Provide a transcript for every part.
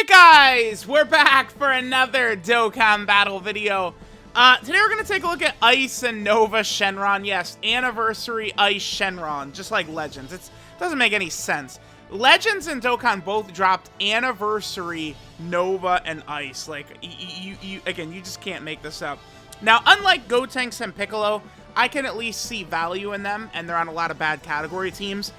guys, we're back for another Dokkan battle video. Today we're going to take a look at EIS NUOVA Shenron. Yes, Anniversary EIS Shenron, just like Legends. It doesn't make any sense. Legends and Dokkan both dropped Anniversary, Nova, and EIS. Like, again, you just can't make this up. Now, unlike Gotenks and Piccolo, I can at least see value in them, and they're on a lot of bad category teams.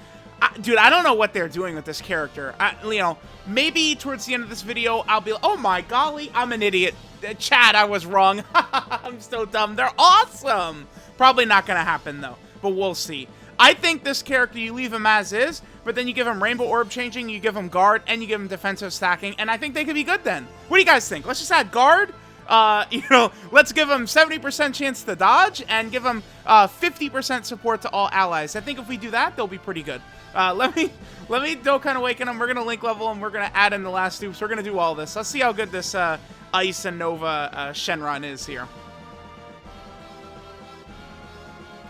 Dude, I don't know what they're doing with this character. You know, maybe towards the end of this video, I'll be like, oh my golly, I'm an idiot. Chad, I was wrong. I'm so dumb. They're awesome. Probably not going to happen, though, but we'll see. I think this character, you leave him as is, but then you give him Rainbow Orb changing, you give him Guard, and you give him defensive stacking, and I think they could be good then. What do you guys think? Let's just add Guard. You know, let's give him 70% chance to dodge, and give him 50% support to all allies. I think if we do that, they'll be pretty good. Let me Dokkan Awaken him. We're gonna link level him. We're gonna add in the last dupes. We're gonna do all this. Let's see how good this EIS NUOVA Shenron is here.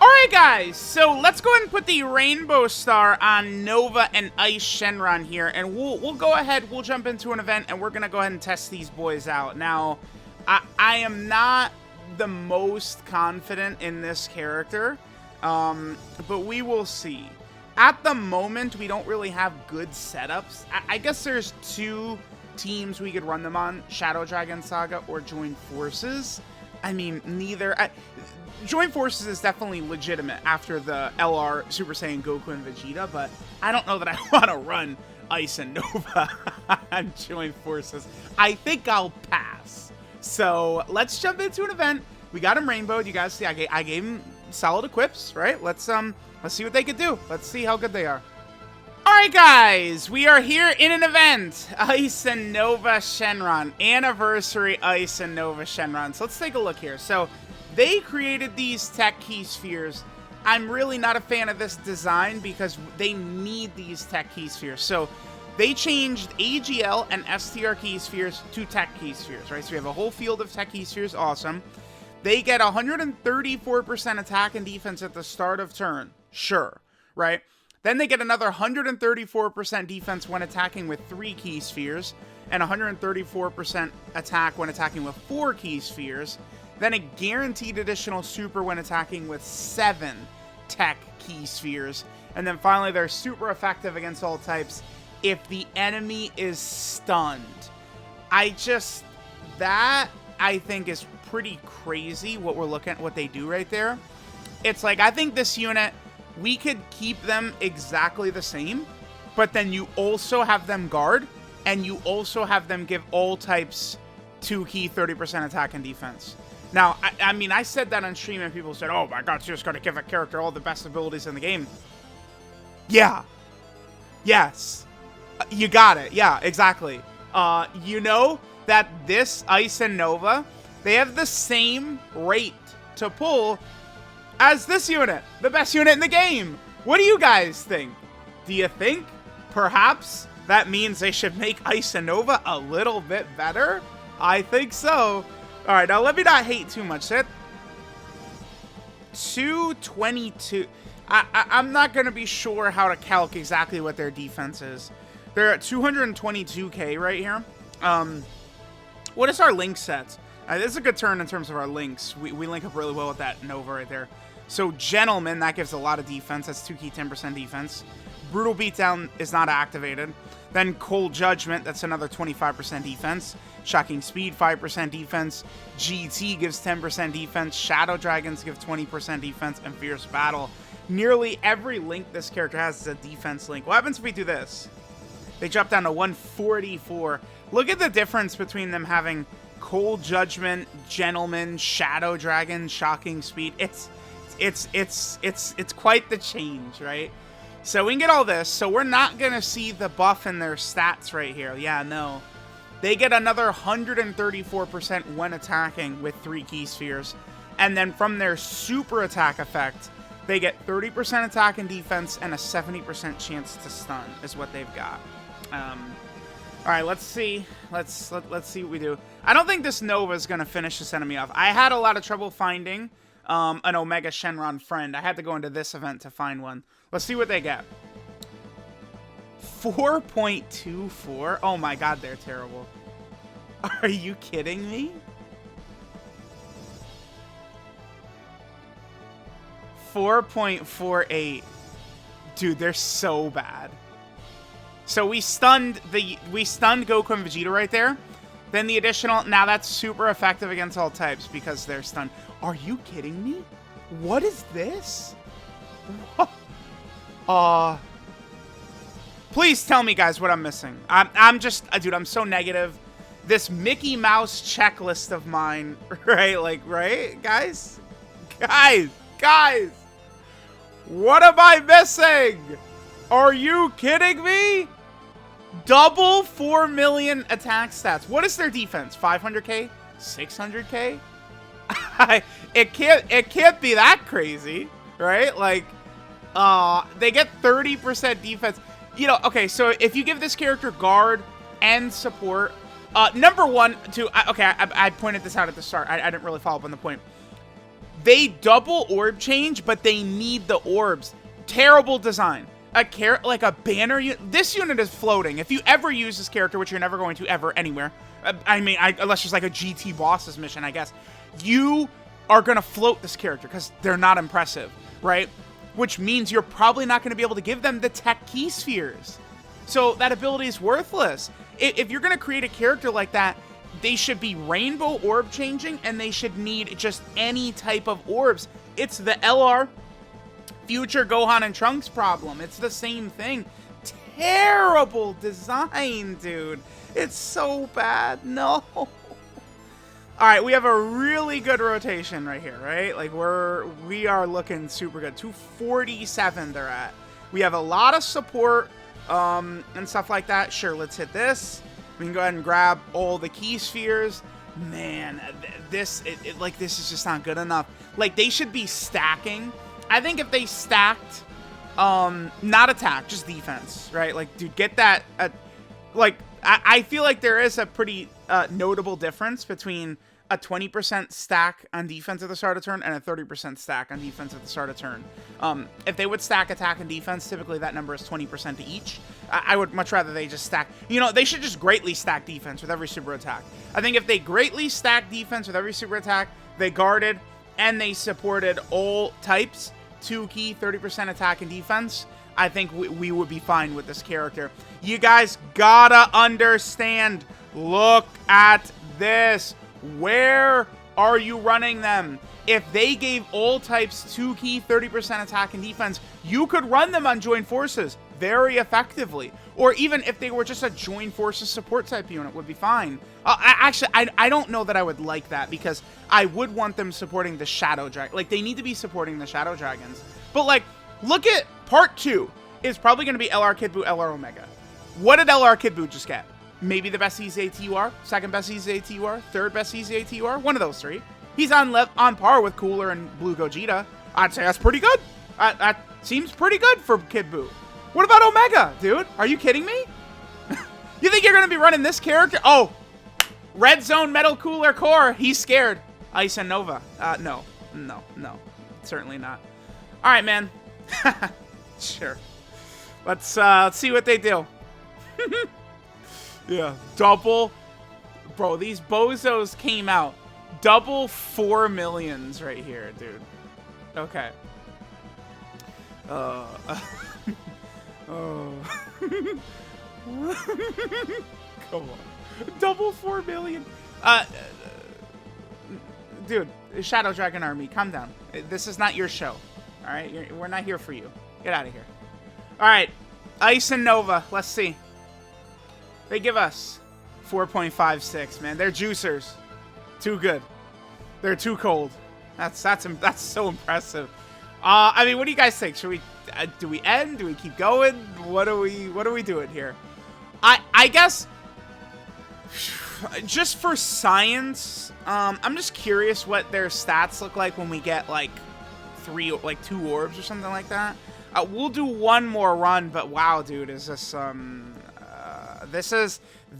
Alright guys, so let's go ahead and put the Rainbow Star on Nova and EIS Shenron here, and we'll go ahead, we'll jump into an event, and we're gonna go ahead and test these boys out. Now, I am not the most confident in this character, but we will see. At the moment, we don't really have good setups. I guess there's two teams we could run them on, Shadow Dragon Saga or Join Forces. I mean, neither. Join Forces is definitely legitimate after the LR Super Saiyan Goku and Vegeta, but I don't know that I want to run EIS and Nova on Join Forces. I think I'll pass. So let's jump into an event. We got him rainbowed. You guys see, I gave him solid equips, right? Let's see what they could do. Let's see how good they are. Alright guys, we are here in an event. EIS NUOVA Shenron. Anniversary EIS NUOVA Shenron. So let's take a look here. So they created these tech key spheres. I'm really not a fan of this design because they need these tech key spheres. So they changed AGL and STR key spheres to tech key spheres, right? So we have a whole field of tech key spheres. Awesome. They get 134% attack and defense at the start of turn. Sure, right? Then they get another 134% defense when attacking with 3 key spheres, and 134% attack when attacking with 4 key spheres. Then a guaranteed additional super when attacking with 7 tech key spheres. And then finally, they're super effective against all types if the enemy is stunned. That I think is pretty crazy what we're looking at, what they do right there. It's like, I think this unit, we could keep them exactly the same, but then you also have them guard, and you also have them give all types 2 key 30% attack and defense. Now, I mean, I said that on stream, and people said, oh my god, so you're just going to give a character all the best abilities in the game. Yeah. Yes. You got it. Yeah, exactly. You know that this EIS NUOVA, they have the same rate to pull as this unit, the best unit in the game. What do you guys think? Do you think perhaps that means they should make EIS NUOVA a little bit better? I think so. All right, now let me not hate too much. That 222. I'm not going to be sure how to calc exactly what their defense is. They're at 222k right here. What is our link set? This is a good turn in terms of our links. We link up really well with that Nova right there. So Gentleman, that gives a lot of defense. That's 2 key 10% defense. Brutal Beatdown is not activated. Then Cold Judgment, that's another 25% defense. Shocking Speed, 5% defense. GT gives 10% defense. Shadow Dragons give 20% defense. And Fierce Battle. Nearly every link this character has is a defense link. What happens if we do this? They drop down to 144. Look at the difference between them having Cold Judgment, Gentleman, Shadow Dragon, Shocking Speed. It's quite the change, right? So we can get all this. So we're not going to see the buff in their stats right here. Yeah, no. They get another 134% when attacking with 3 key spheres. And then from their super attack effect, they get 30% attack and defense and a 70% chance to stun is what they've got. All right, let's see. Let's see what we do. I don't think this Nova is going to finish this enemy off. I had a lot of trouble finding an Omega Shenron friend. I had to go into this event to find one. Let's see what they get. 4.24? Oh my god, they're terrible. Are you kidding me? 4.48. Dude, they're so bad. So we stunned Goku and Vegeta right there. Then the additional, now that's super effective against all types because they're stunned. Are you kidding me? What is this? Please tell me, guys, what I'm missing. I'm just, dude, I'm so negative. This Mickey Mouse checklist of mine, right? Like, right, guys? Guys! What am I missing? Are you kidding me? Double 4 million attack stats. What is their defense? 500k? 600k? It can't be that crazy, right? Like, they get 30% defense. You know, okay, so if you give this character guard and support, number one, I pointed this out at the start. I didn't really follow up on the point. They double orb change, but they need the orbs. Terrible design. Like a banner unit. This unit is floating. If you ever use this character, which you're never going to ever anywhere, unless there's like a GT bosses mission, I guess, you are going to float this character because they're not impressive, right? Which means you're probably not going to be able to give them the tech key spheres. So that ability is worthless. If you're going to create a character like that, they should be rainbow orb changing, and they should need just any type of orbs. It's the LR Future Gohan and Trunks problem. It's the same thing. Terrible design, dude. It's so bad. No. All right, we have a really good rotation right here, right? Like we are looking super good. 247 they're at. We have a lot of support and stuff like that. Sure, let's hit this. We can go ahead and grab all the key spheres. Man, this is just not good enough. Like, they should be stacking. I think if they stacked, not attack, just defense, right? Like, dude, get that. I feel like there is a pretty notable difference between a 20% stack on defense at the start of turn and a 30% stack on defense at the start of turn. If they would stack attack and defense, typically that number is 20% to each. I would much rather they just stack. You know, they should just greatly stack defense with every super attack. I think if they greatly stack defense with every super attack, they guarded and they supported all types, 2 key, 30% attack and defense, I think we would be fine with this character. You guys gotta understand. Look at this. Where are you running them? If they gave all types 2 key, 30% attack and defense, you could run them on Joint Forces very effectively. Or even if they were just a Joint Forces support type unit, would be fine. I don't know that I would like that, because I would want them supporting the Shadow Dragon. Like, they need to be supporting the Shadow Dragons. But, like, look at part 2 is probably going to be LR Kid Buu, LR Omega. What did LR Kid Buu just get? Maybe the best EZA-TUR, second best EZA-TUR, third best EZA-TUR, one of those 3. He's on par with Cooler and Blue Gogeta. I'd say that's pretty good. That seems pretty good for Kid Buu. What about Omega, dude? Are you kidding me? You think you're going to be running this character? Oh, Red Zone Metal Cooler Core. He's scared. EIS NUOVA. No, certainly not. All right, man. Sure. Let's see what they do. Yeah, double. Bro, these bozos came out. Double 4 millions right here, dude. Okay. Oh. Come on. Double 4 million. Dude, Shadow Dragon Army, calm down. This is not your show. All right? We're not here for you. Get out of here. All right. EIS NUOVA. Let's see. They give us 4.56, man. They're juicers. Too good. They're too cold. That's so impressive. I mean, what do you guys think? Should we do we end? Do we keep going? What are we doing here? I guess just for science, I'm just curious what their stats look like when we get like 2 orbs or something like that. We'll do one more run, but wow, dude, is this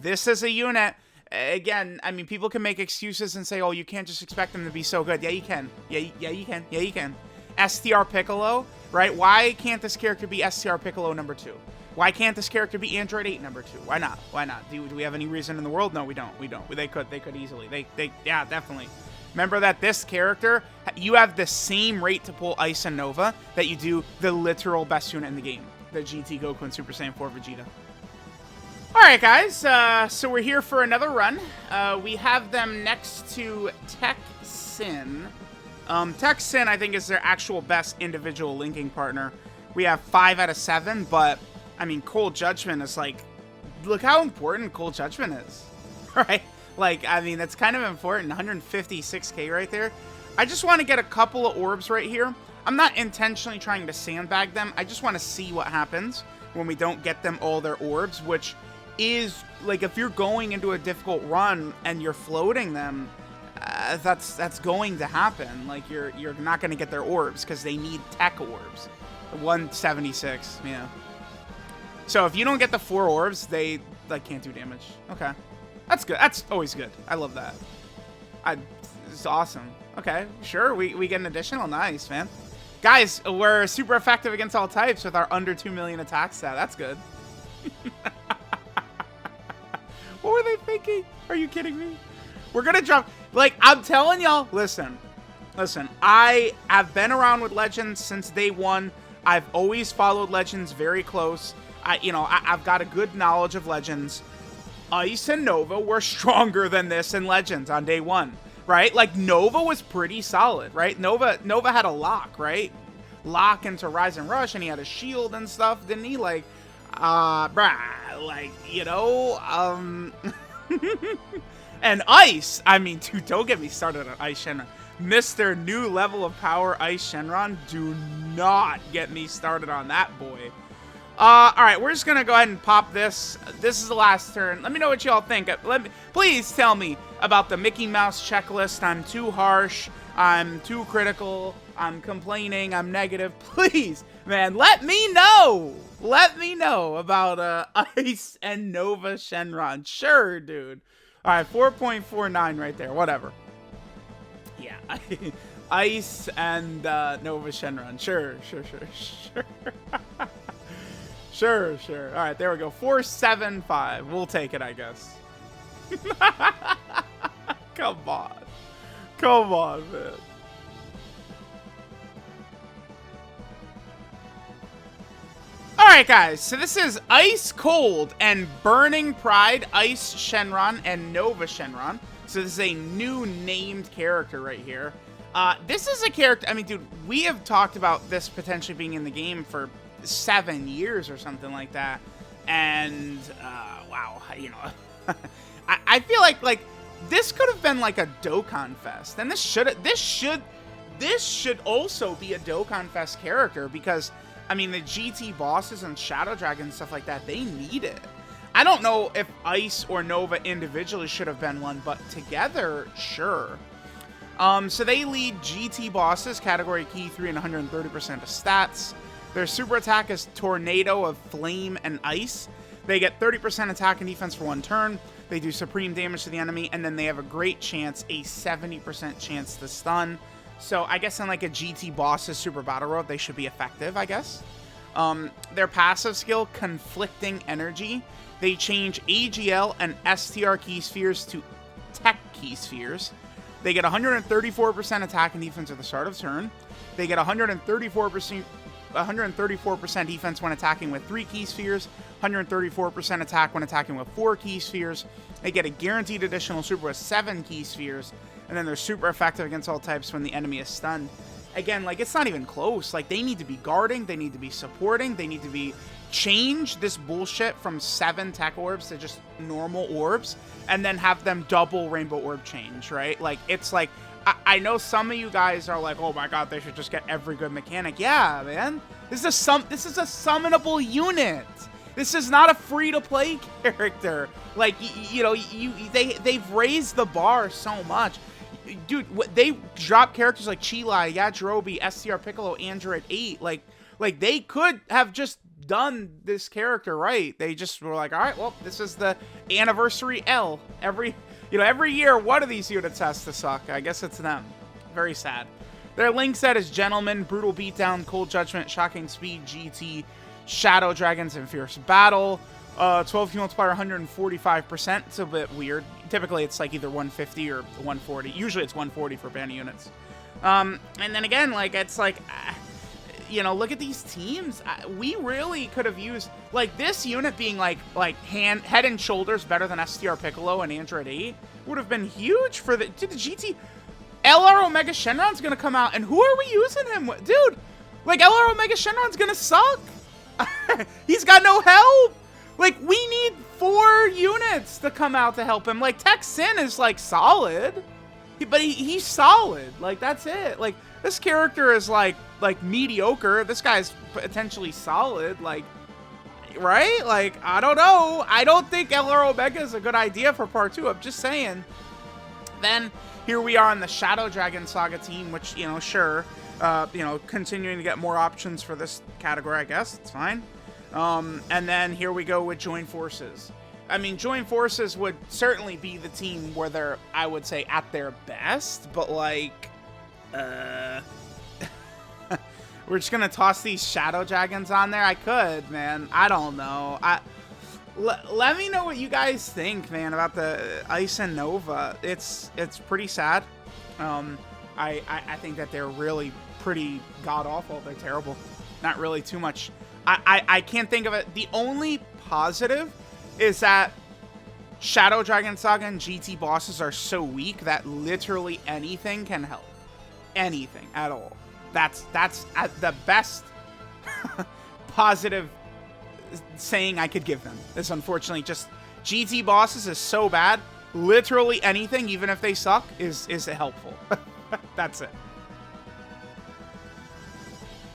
this is a unit. Again, I mean, people can make excuses and say, oh, you can't just expect them to be so good. Yeah, you can. Yeah, you can. Yeah, you can. STR Piccolo, right? Why can't this character be STR Piccolo number 2? Why can't this character be Android 8 number 2? Why not? Why not? Do we have any reason in the world? No, we don't. We don't. They could easily. Yeah, definitely. Remember that this character, you have the same rate to pull Ice and Nova that you do the literal best unit in the game, the GT Goku and Super Saiyan 4 Vegeta. All right, guys. So we're here for another run. We have them next to Tech Sin. Tech Sin, I think, is their actual best individual linking partner. We have 5 out of 7, but I mean, Cold Judgment is like, look how important Cold Judgment is, right? Like, I mean, that's kind of important. 156k right there. I just want to get a couple of orbs right here. I'm not intentionally trying to sandbag them. I just want to see what happens when we don't get them all their orbs, which is, like, if you're going into a difficult run and you're floating them, that's going to happen. Like, you're not going to get their orbs because they need tech orbs. 176, yeah. So if you don't get the 4 orbs, they, like, can't do damage. Okay. That's good. That's always good. I love that. It's awesome. Okay, sure. We get an additional. Nice, man. Guys, we're super effective against all types with our under 2 million attack stat. That's good. What were they thinking? Are you kidding me? We're going to drop... Like, I'm telling y'all, listen. I have been around with Legends since day 1. I've always followed Legends very close. I've got a good knowledge of Legends. Ice and Nova were stronger than this in Legends on day 1, right? Like, Nova was pretty solid, right? Nova had a lock, right? Lock into Rise and Rush, and he had a shield and stuff, didn't he? Like, and Ice, I mean, dude, don't get me started on Ice Shenron. Mr. New Level of Power Ice Shenron, do not get me started on that boy. All right, we're just gonna go ahead and pop this. This is the last turn. Let me know what y'all think. Please tell me about the Mickey Mouse checklist. I'm too harsh. I'm too critical. I'm complaining. I'm negative. Please, man, let me know. Let me know about Ice and Nova Shenron. Sure, dude. All right, 4.49 right there. Whatever. Yeah, Ice and Nova Shenron. Sure. Sure. All right, there we go. 475. We'll take it, I guess. Come on, man. All right, guys. So this is Ice Cold and Burning Pride, Ice Shenron and Nova Shenron. So this is a new named character right here. This is a character. I mean, dude, we have talked about this potentially being in the game for 7 years or something like that, and wow, I feel like this could have been like a Dokkan Fest, and this should also be a Dokkan Fest character, because I mean, the GT bosses and Shadow Dragon and stuff like that, they need it. I don't know if Ice or Nova individually should have been one, but together, sure. So they lead GT bosses, category key 3 and 130% of stats. Their super attack is Tornado of Flame and Ice. They get 30% attack and defense for 1 turn. They do supreme damage to the enemy, and then they have a great chance, a 70% chance to stun. So I guess in like a GT boss's super battle road, they should be effective, I guess. Their passive skill, Conflicting Energy. They change AGL and STR key spheres to Tech key spheres. They get 134% attack and defense at the start of turn. They get 134% defense when attacking with 3 key spheres, 134% attack when attacking with 4 key spheres. They get a guaranteed additional super with 7 key spheres, and then they're super effective against all types when the enemy is stunned. Again, like, it's not even close. Like, they need to be guarding, they need to be supporting, they need to be change this bullshit from 7 tech orbs to just normal orbs, and then have them double rainbow orb change, right? Like, it's like, I know some of you guys are like, oh my god, they should just get every good mechanic. Yeah, man. This is a summonable unit. This is not a free-to-play character. Like, they've raised the bar so much. Dude, they drop characters like Chilai, Yajirobe, STR Piccolo, Android 8. Like they could have just done this character right. They just were like, all right, well, this is the anniversary L. Every year, one of these units has to suck. I guess it's them. Very sad. Their link set is Gentleman, Brutal Beatdown, Cold Judgment, Shocking Speed, GT, Shadow Dragons in Fierce Battle. 12 heal multiplier, 145%. It's a bit weird. Typically, it's like either 150 or 140. Usually, it's 140 for banner units. And then again, like, it's like, you know, look at these teams. We really could have used, like, this unit being, like head and shoulders better than STR Piccolo and Android 8 would have been huge for the, dude, the GT. LR Omega Shenron's gonna come out, and who are we using him with? Dude, like, LR Omega Shenron's gonna suck. He's got no help. Like, we need 4 units to come out to help him. Like, Tech Sin is, like, solid. But he's solid. Like, that's it. Like, this character is, like mediocre. This guy's potentially solid. Like, right? Like, I don't know. I don't think LR Omega is a good idea for part 2. I'm just saying. Then, here we are on the Shadow Dragon Saga team, which, you know, sure. You know, continuing to get more options for this category, I guess. It's fine. And then here we go with Join Forces. I mean, Join Forces would certainly be the team where they're, I would say, at their best, but, like, we're just gonna toss these Shadow Dragons on there? I could, man. I don't know. Let me know what you guys think, man, about the EIS and Nova. It's pretty sad. I think that they're really pretty god-awful. They're terrible. Not really too much. I can't think of it. The only positive is that Shadow Dragon Saga and GT bosses are so weak that literally anything can help. Anything at all. That's the best positive saying I could give them. Is unfortunately just GT bosses is so bad. Literally anything, even if they suck, is helpful. That's it.